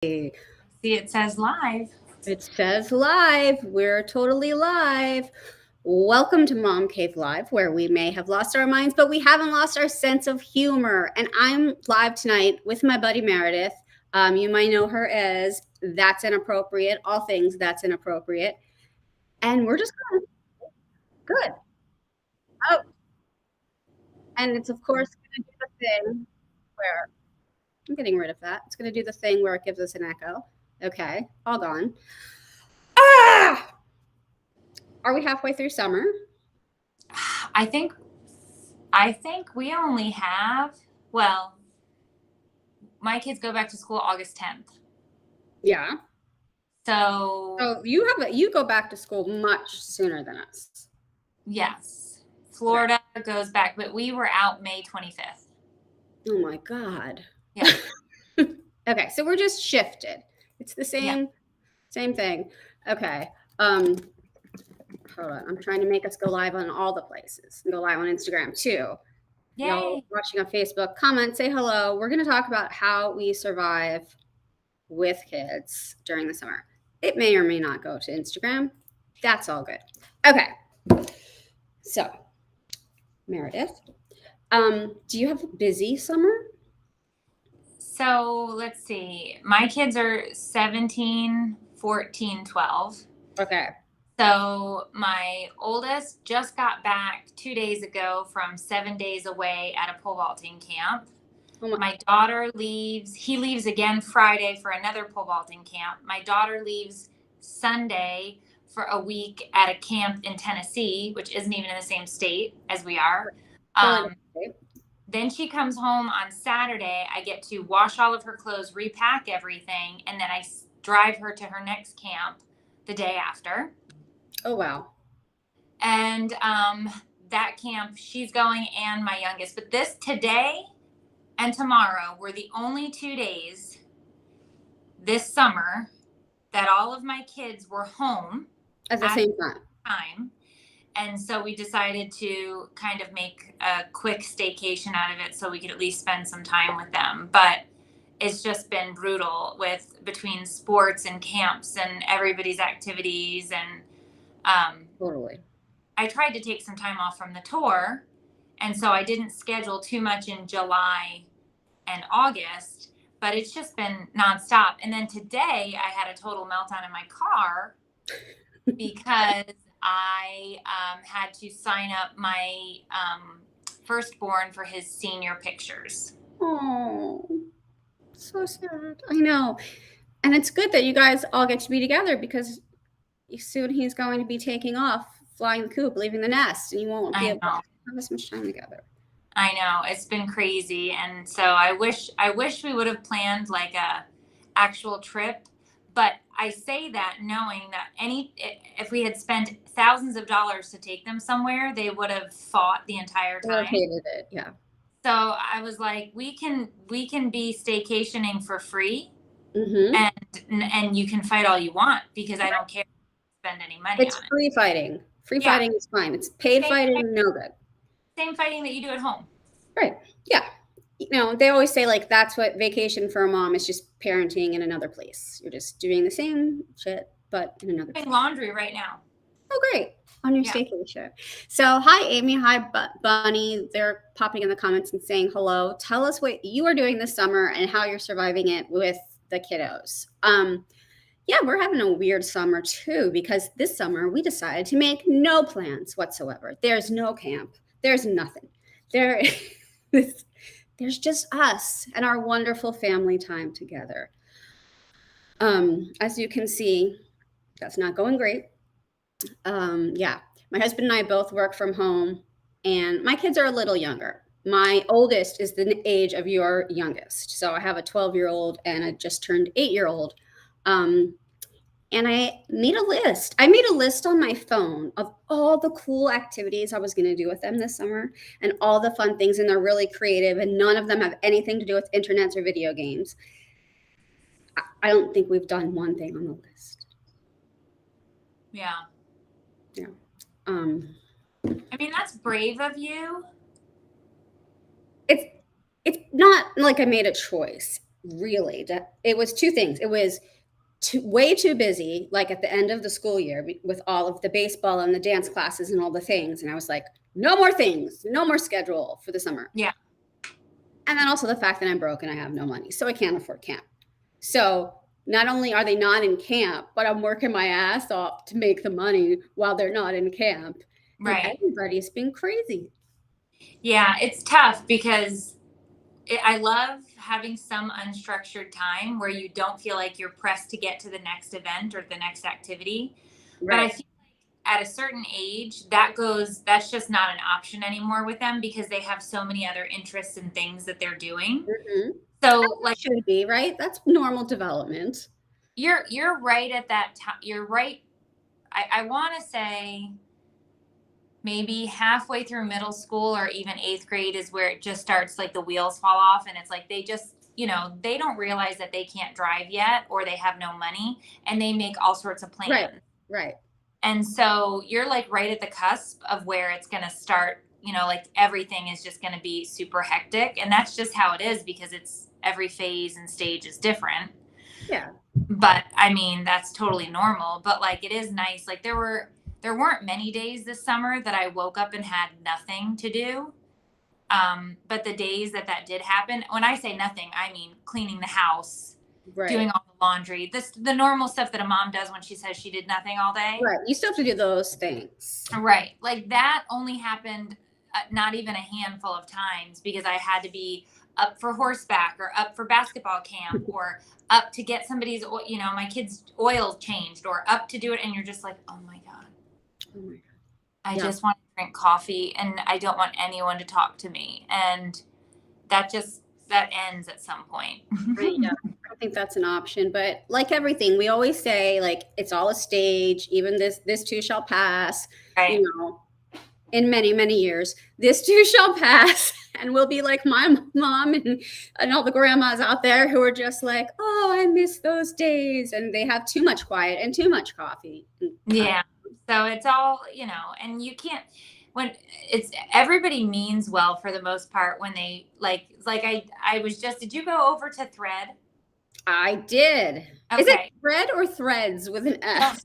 See, it says live. It says live. We're totally live. Welcome to Mom Cave Live, where we may have lost our minds, but we haven't lost our sense of humor. And I'm live tonight with my buddy Meredith. You might know her as That's Inappropriate, all things That's Inappropriate. And we're just going good. Oh, and it's, of course, going to do the thing where I'm getting rid of that. It's going to do the thing where it gives us an echo. Okay, all gone. Ah! Are we halfway through summer? I think we only have, well, my kids go back to school August 10th. Yeah. So you go back to school much sooner than us. Yes. Florida goes back, but we were out May 25th. Oh my God. Yeah. Okay, so we're just shifted. It's the same thing. Okay. Hold on. I'm trying to make us go live on all the places. Go live on Instagram too. Yay. Y'all watching on Facebook, comment, say hello. We're going to talk about how we survive with kids during the summer. It may or may not go to Instagram. That's all good. Okay. So, Meredith, do you have a busy summer? So let's see. My kids are 17, 14, 12. Okay. So my oldest just got back 2 days ago from 7 days away at a pole vaulting camp. My daughter he leaves again Friday for another pole vaulting camp. My daughter leaves Sunday for a week at a camp in Tennessee, which isn't even in the same state as we are. Then she comes home on Saturday. I get to wash all of her clothes, repack everything, and then I drive her to her next camp the day after. Oh, wow. And that camp, she's going and my youngest. But today and tomorrow were the only 2 days this summer that all of my kids were home at the same time. And so we decided to kind of make a quick staycation out of it so we could at least spend some time with them. But it's just been brutal between sports and camps and everybody's activities. And totally. I tried to take some time off from the tour. And so I didn't schedule too much in July and August, but it's just been nonstop. And then today I had a total meltdown in my car because I had to sign up my firstborn for his senior pictures. Oh, so sad. I know. And it's good that you guys all get to be together because soon he's going to be taking off, flying the coop, leaving the nest, and you won't be able to have as much time together. I know. It's been crazy. And so I wish we would have planned like a actual trip. But I say that knowing that if we had spent thousands of dollars to take them somewhere, they would have fought the entire time. Hated it, yeah. So I was like, we can be staycationing for free, and you can fight all you want because I don't care if you spend any money. It's on free fighting. Free fighting is fine. It's paid fighting, no good. Same fighting that you do at home. Right. Yeah. They always say like that's what vacation for a mom is, just parenting in another place. You're just doing the same shit, but in another place. Laundry right now. Oh, great. On your staycation. So hi, Amy. Hi, Bunny. They're popping in the comments and saying hello. Tell us what you are doing this summer and how you're surviving it with the kiddos. Yeah, we're having a weird summer too, because this summer we decided to make no plans whatsoever. There's no camp. There's nothing. There's just us and our wonderful family time together. As you can see, that's not going great. Yeah, my husband and I both work from home, and my kids are a little younger. My oldest is the age of your youngest. So I have a 12-year-old and a just turned 8-year-old. And I made a list. I made a list on my phone of all the cool activities I was going to do with them this summer and all the fun things. And they're really creative, and none of them have anything to do with internets or video games. I don't think we've done one thing on the list. Yeah. Yeah. I mean, that's brave of you. It's not like I made a choice. really. It was two things. It was way too busy, like at the end of the school year with all of the baseball and the dance classes and all the things. And I was like, no more things, no more schedule for the summer. Yeah. And then also the fact that I'm broke and I have no money, so I can't afford camp. So not only are they not in camp, but I'm working my ass off to make the money while they're not in camp. Right. And everybody's been crazy. Yeah, it's tough because I love having some unstructured time where you don't feel like you're pressed to get to the next event or the next activity. Right. But I feel like at a certain age, that's just not an option anymore with them because they have so many other interests and things that they're doing. Mm-hmm. So that like should be, right? That's normal development. You're right at that time. You're right. I want to say maybe halfway through middle school or even 8th grade is where it just starts, like the wheels fall off and it's like they just, they don't realize that they can't drive yet or they have no money and they make all sorts of plans. Right. And so you're like right at the cusp of where it's going to start, like everything is just going to be super hectic. And that's just how it is because it's every phase and stage is different. Yeah. But I mean, that's totally normal. But like, it is nice. Like there weren't many days this summer that I woke up and had nothing to do. But the days that did happen, when I say nothing, I mean cleaning the house, doing all the laundry, the normal stuff that a mom does when she says she did nothing all day. Right. You still have to do those things. Right. Like that only happened not even a handful of times because I had to be up for horseback or up for basketball camp or up to get somebody's, my kid's oil changed or up to do it. And you're just like, oh my God. I just want to drink coffee and I don't want anyone to talk to me. And that ends at some point. I don't think that's an option, but like everything, we always say like, it's all a stage, even this too shall pass, right. In many, many years, this too shall pass. And we'll be like my mom and all the grandmas out there who are just like, oh, I miss those days. And they have too much quiet and too much coffee. Yeah. So it's all, and you can't, when it's, everybody means well for the most part when they I was just, did you go over to Thread? I did. Okay. Is it Thread or Threads with an S?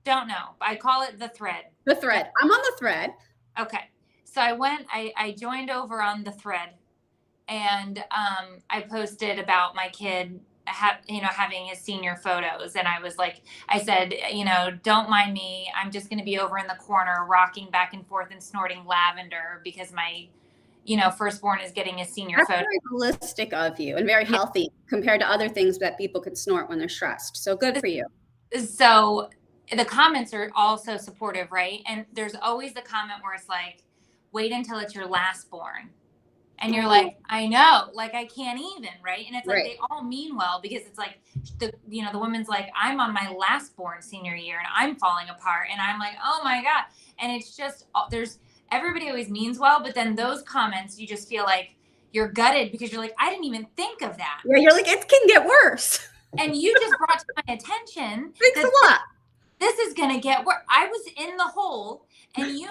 Don't know. I call it the Thread. The Thread. I'm on the Thread. Okay. So I joined over on the Thread and I posted about my kid having his senior photos. And I said, don't mind me. I'm just going to be over in the corner, rocking back and forth and snorting lavender because my, firstborn is getting his senior photo. That's very holistic of you and very healthy compared to other things that people could snort when they're stressed. So good for you. So the comments are also supportive, right? And there's always the comment where it's like, wait until it's your last born. And you're like, I know, like I can't even, right? And it's like they all mean well because it's like the woman's like, I'm on my last born senior year and I'm falling apart. And I'm like, oh my God. And it's just, everybody always means well, but then those comments, you just feel like you're gutted because you're like, I didn't even think of that. Yeah, you're like, it can get worse. And you just brought to my attention. Thanks a lot. This is going to get worse. I was in the hole and you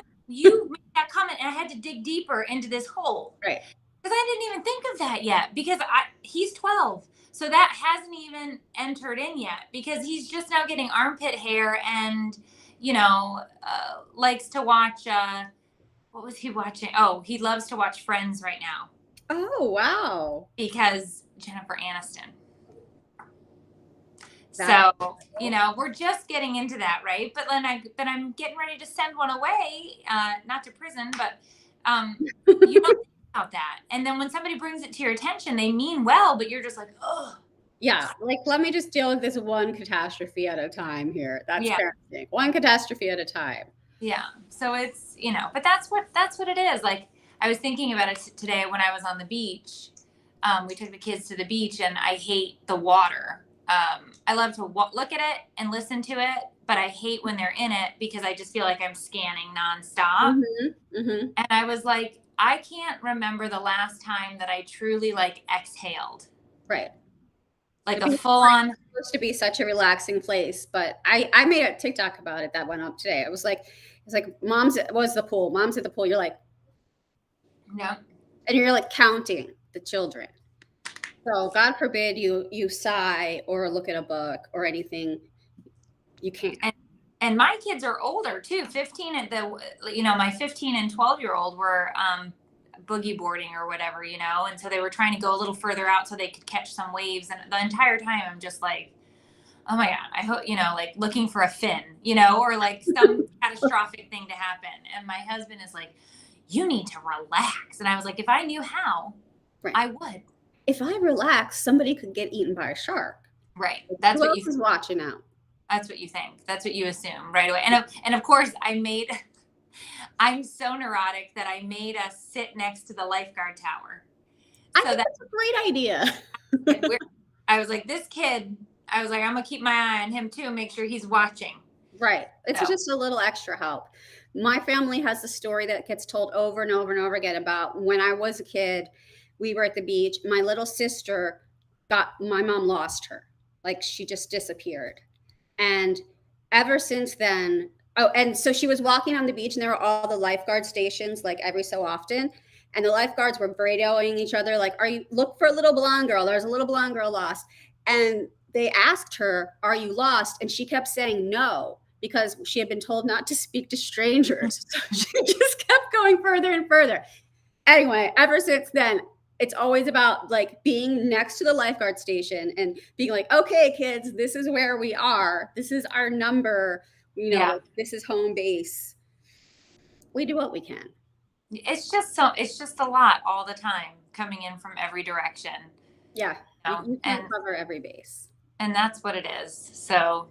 made that comment and I had to dig deeper into this hole. Right. Because I didn't even think of that yet because he's 12. So that hasn't even entered in yet because he's just now getting armpit hair and, likes to watch, what was he watching? Oh, he loves to watch Friends right now. Oh, wow. Because Jennifer Aniston. So, we're just getting into that, right? But then I'm getting ready to send one away, not to prison, but you don't think about that. And then when somebody brings it to your attention, they mean well, but you're just like, oh. Yeah, like let me just deal with this one catastrophe at a time here. That's parenting. One catastrophe at a time. Yeah. So it's, but that's what it is. Like I was thinking about it today when I was on the beach. We took the kids to the beach and I hate the water. I love to look at it and listen to it, but I hate when they're in it because I just feel like I'm scanning nonstop. Mm-hmm, mm-hmm. And I was like, I can't remember the last time that I truly exhaled. Right. Like a full on. It's supposed to be such a relaxing place, but I made a TikTok about it that went up today. It's like mom's was the pool. Mom's at the pool. You're like, no. And you're like counting the children. So God forbid you sigh or look at a book or anything. You can't. And my kids are older too. 15 and my 15 and 12-year-old were boogie boarding or whatever, and so they were trying to go a little further out so they could catch some waves. And the entire time I'm just like, oh my God, I hope, like looking for a fin, or like some catastrophic thing to happen. And my husband is like, you need to relax. And I was like, if I knew how, right, I would. If I relax, somebody could get eaten by a shark. Right. That's what you is watching out. That's what you think. That's what you assume right away. And of course I'm so neurotic that I made us sit next to the lifeguard tower. I think that's a great idea. I was like, this kid, I'm going to keep my eye on him too and make sure he's watching. Right. It's just a little extra help. My family has a story that gets told over and over and over again about when I was a kid, we were at the beach. My little sister my mom lost her. Like she just disappeared. And ever since then, and so she was walking on the beach and there were all the lifeguard stations like every so often. And the lifeguards were radioing each other like, look for a little blonde girl. There's a little blonde girl lost. And they asked her, are you lost? And she kept saying no, because she had been told not to speak to strangers. So she just kept going further and further. Anyway, ever since then, it's always about like being next to the lifeguard station and being like, okay, kids, this is where we are. This is our number. This is home base. We do what we can. It's just a lot all the time coming in from every direction. Yeah. You can't cover every base. And that's what it is. So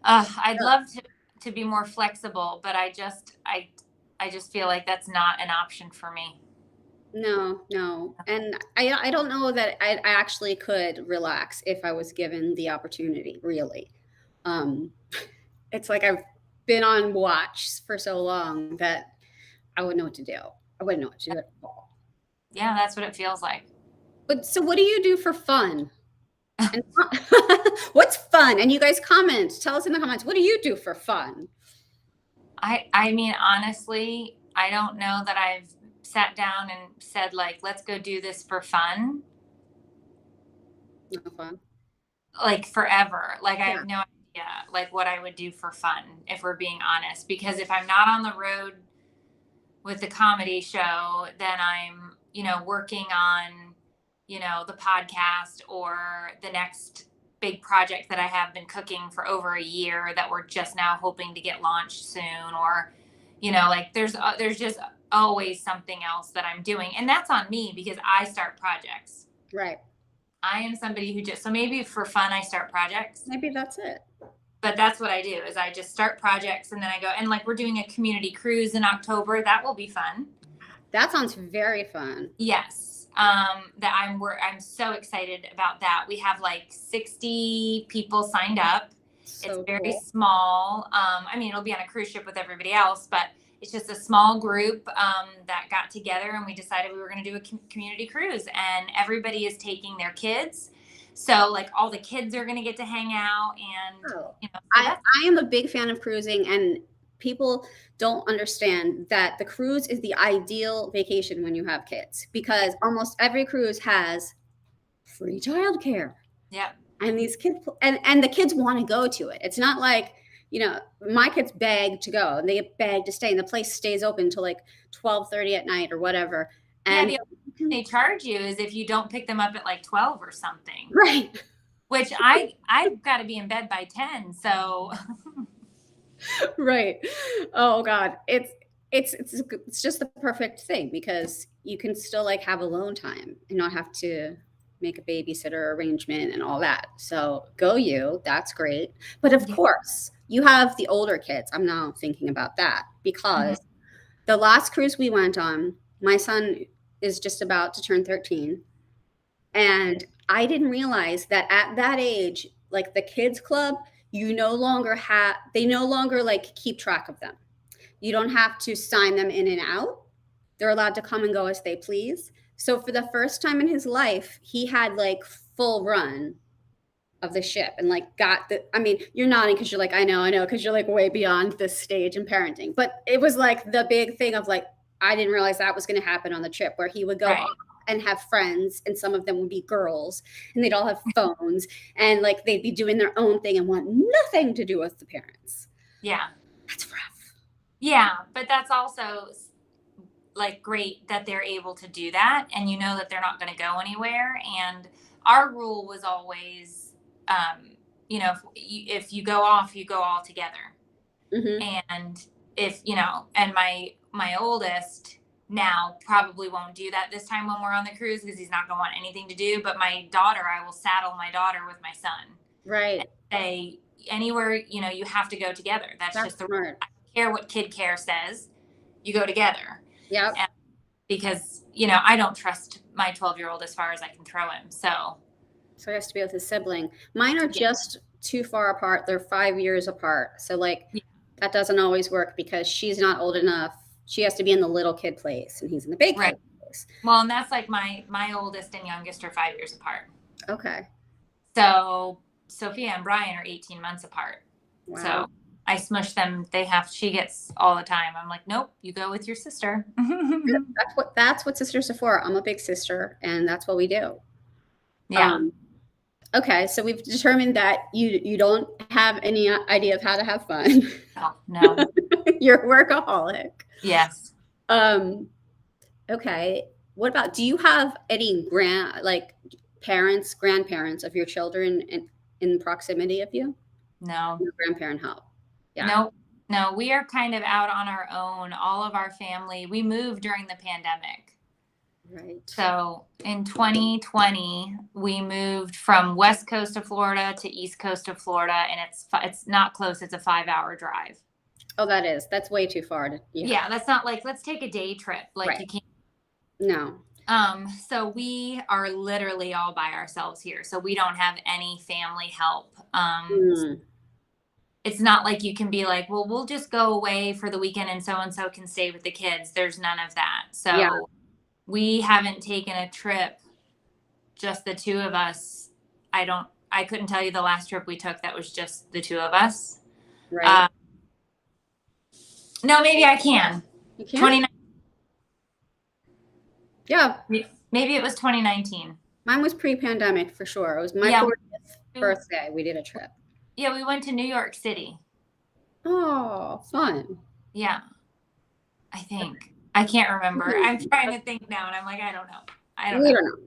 I'd love to be more flexible, but I just feel like that's not an option for me. No. And I don't know that I actually could relax if I was given the opportunity, really. It's like I've been on watch for so long that I wouldn't know what to do. I wouldn't know what to do at all. Yeah, that's what it feels like. But so what do you do for fun? And what's fun? And you guys comment. Tell us in the comments, what do you do for fun? I mean, honestly, I don't know that I've sat down and said like, let's go do this for fun. No fun. Like forever. Like I have no idea like what I would do for fun, if we're being honest, because if I'm not on the road with the comedy show, then I'm, working on, the podcast or the next big project that I have been cooking for over a year that we're just now hoping to get launched soon. Or, like there's just always something else that I'm doing. And that's on me because I start projects. Right. I am somebody who so maybe for fun, I start projects. Maybe that's it. But that's what I do is I just start projects and then I go, and like we're doing a community cruise in October. That will be fun. That sounds very fun. Yes. I'm so excited about that. We have like 60 people signed up. So it's very small. It'll be on a cruise ship with everybody else, but it's just a small group that got together and we decided we were going to do a community cruise, and everybody is taking their kids. So like all the kids are going to get to hang out. And I am a big fan of cruising, and people don't understand that the cruise is the ideal vacation when you have kids, because almost every cruise has free childcare. Yeah. And these kids and the kids want to go to it. It's not like, my kids beg to go and they beg to stay, and the place stays open till like 12:30 at night or whatever. And the only thing they charge you is if you don't pick them up at like 12 or something. Right. Which I've got to be in bed by 10. So. Right. Oh God. It's just the perfect thing, because you can still like have alone time and not have to make a babysitter arrangement and all that. So go you, that's great. But of course you have the older kids. I'm now thinking about that because the last cruise we went on, my son is just about to turn 13. And I didn't realize that at that age, like the kids club, they no longer like keep track of them. You don't have to sign them in and out. They're allowed to come and go as they please. So for the first time in his life, he had like full run of the ship and like you're nodding because you're like, I know, because you're like way beyond this stage in parenting. But it was like the big thing of like, I didn't realize that was going to happen on the trip, where he would go off and have friends, and some of them would be girls, and they'd all have phones, and like they'd be doing their own thing and want nothing to do with the parents. Yeah. That's rough. Yeah, but that's also like great that they're able to do that, and you know that they're not going to go anywhere. And our rule was always, you know, if you go off, you go all together. Mm-hmm. And if, you know, and my oldest now probably won't do that this time when we're on the cruise, because he's not going to want anything to do. But my daughter, I will saddle my daughter with my son. Right. And say, anywhere, you know, you have to go together. That's just the smart. I don't care what Kid Care says. You go together. Yep. And because, you know, I don't trust my 12-year-old as far as I can throw him. So he has to be with his sibling. Mine are just too far apart. They're 5 years apart. So like that doesn't always work because she's not old enough. She has to be in the little kid place and he's in the big kid place. Well, and that's like my oldest and youngest are 5 years apart. Okay. So Sophia and Brian are 18 months apart. Wow. So I smush them. She gets all the time. I'm like, nope, you go with your sister. That's what sisters are for. I'm a big sister, and that's what we do. Yeah. Okay, so we've determined that you don't have any idea of how to have fun. Oh, no. You're a workaholic. Yes. Okay. What about, do you have any grandparents of your children in proximity of you? No. No grandparent help. Yeah. No, we are kind of out on our own. All of our family, we moved during the pandemic. Right. So in 2020, we moved from west coast of Florida to east coast of Florida, and it's not close. It's a 5-hour drive. Oh, that's way too far. Yeah, that's not like, let's take a day trip. Like you can't. No. So we are literally all by ourselves here. So we don't have any family help. It's not like you can be like, well, we'll just go away for the weekend and so can stay with the kids. There's none of that. So we haven't taken a trip, just the two of us. I couldn't tell you the last trip we took that was just the two of us. Right. No, maybe I can. You can? Yeah. Maybe it was 2019. Mine was pre-pandemic for sure. It was my 40th birthday. We did a trip. Yeah, we went to New York City. Oh, fun. Yeah. I think. I can't remember. I'm trying to think now, and I'm like, I don't know.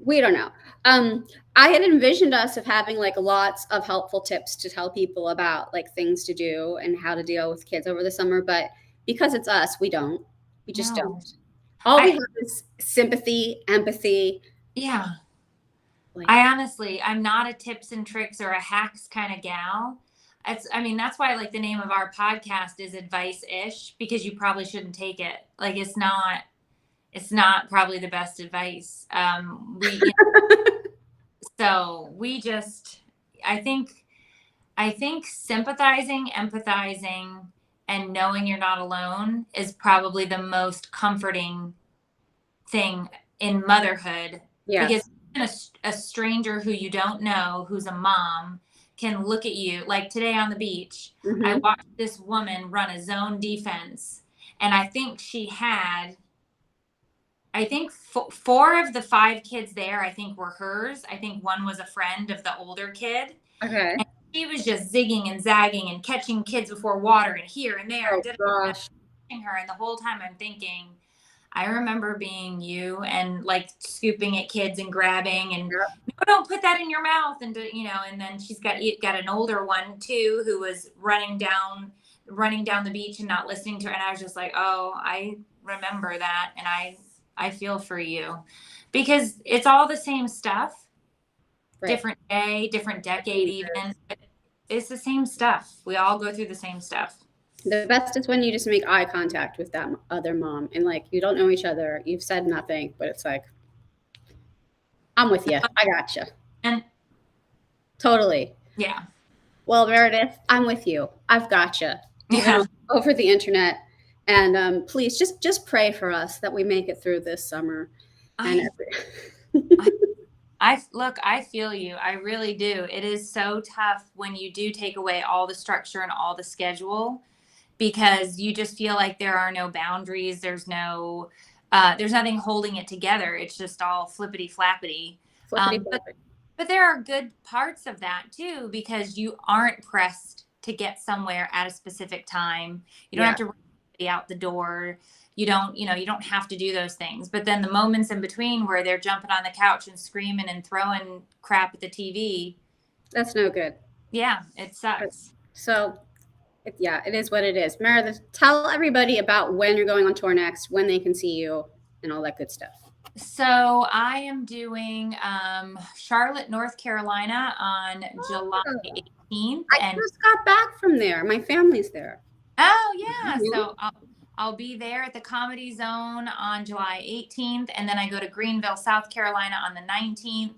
We don't know. I had envisioned us of having like lots of helpful tips to tell people about like things to do and how to deal with kids over the summer, but because it's us, we don't. We just don't. All we have is sympathy, empathy. Yeah. I'm not a tips and tricks or a hacks kind of gal. That's why like the name of our podcast is Advice-ish, because you probably shouldn't take it. Like it's not probably the best advice. So we just, I think sympathizing, empathizing, and knowing you're not alone is probably the most comforting thing in motherhood. Yes. Because a stranger who you don't know, who's a mom, can look at you. Like today on the beach, I watched this woman run a zone defense, and I think she had, four of the 5 kids there, I think were hers. I think one was a friend of the older kid. Okay. And she was just zigging and zagging and catching kids before water and here and there. Oh, gosh. Her, and the whole time I'm thinking, I remember being you and like scooping at kids and grabbing and no, don't put that in your mouth, and and then she's got an older one too who was running down the beach and not listening to her, and I was just like, oh, I remember that, and I feel for you, because it's all the same stuff, different day, different decade even, but it's the same stuff. We all go through the same stuff. The best is when you just make eye contact with that other mom and like you don't know each other, you've said nothing, but it's like, I'm with you. I got you. And totally. Yeah. Well, Meredith, I'm with you. I've got you. Over the internet, and please just pray for us that we make it through this summer. I feel you. I really do. It is so tough when you do take away all the structure and all the schedule, because you just feel like there are no boundaries. There's no, There's nothing holding it together. It's just all flippity flappity. Flippity But there are good parts of that too, because you aren't pressed to get somewhere at a specific time. You don't have to be out the door. You don't have to do those things. But then the moments in between where they're jumping on the couch and screaming and throwing crap at the TV. That's no good. Yeah, it sucks. So, it is what it is. Meredith, tell everybody about when you're going on tour next, when they can see you, and all that good stuff. So I am doing Charlotte, North Carolina on July 18th. I just got back from there. My family's there. Oh, yeah. Mm-hmm. So I'll be there at the Comedy Zone on July 18th. And then I go to Greenville, South Carolina on the 19th.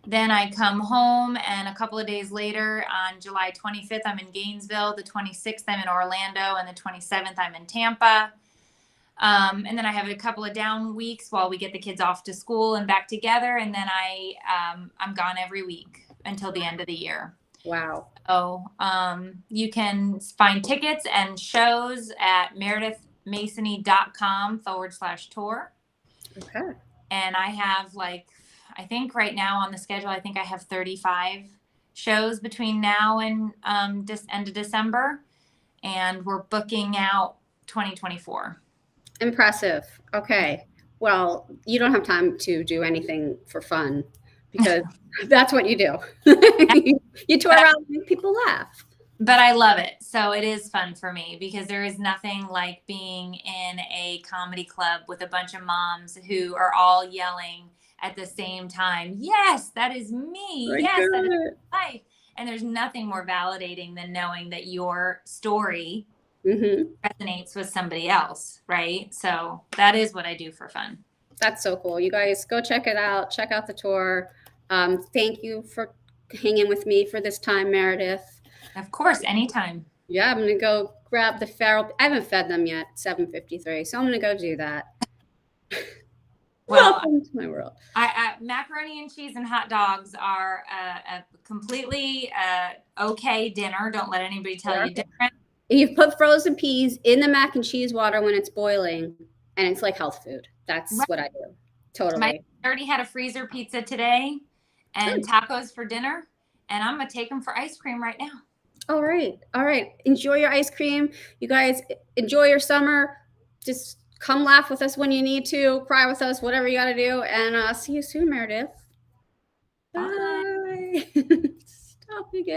Then I come home, and a couple of days later on July 25th, I'm in Gainesville. The 26th, I'm in Orlando. And the 27th, I'm in Tampa. And then I have a couple of down weeks while we get the kids off to school and back together. And then I'm gone every week until the end of the year. Wow. So you can find tickets and shows at meredithmasony.com/tour. Okay. And I have I think right now on the schedule, I think I have 35 shows between now and end of December. And we're booking out 2024. Impressive. Okay. Well, you don't have time to do anything for fun because that's what you do. You tour around and make people laugh. But I love it. So it is fun for me because there is nothing like being in a comedy club with a bunch of moms who are all yelling at the same time. Yes, that is me. Yes, that is my life. And there's nothing more validating than knowing that your story resonates with somebody else, right? So that is what I do for fun. That's so cool. You guys go check it out. Check out the tour. Thank you for hanging with me for this time, Meredith. Of course, anytime. Yeah, I'm going to go grab the feral. I haven't fed them yet, 7:53, so I'm going to go do that. Well, welcome to my world. Macaroni and cheese and hot dogs are a completely okay dinner. Don't let anybody tell you different. You put frozen peas in the mac and cheese water when it's boiling, and it's like health food. That's what I do. Totally. I already had a freezer pizza today and tacos for dinner, and I'm going to take them for ice cream right now. All right. All right. Enjoy your ice cream. You guys enjoy your summer. Just come laugh with us when you need to, cry with us, whatever you got to do. And see you soon, Meredith. Bye. Stop again.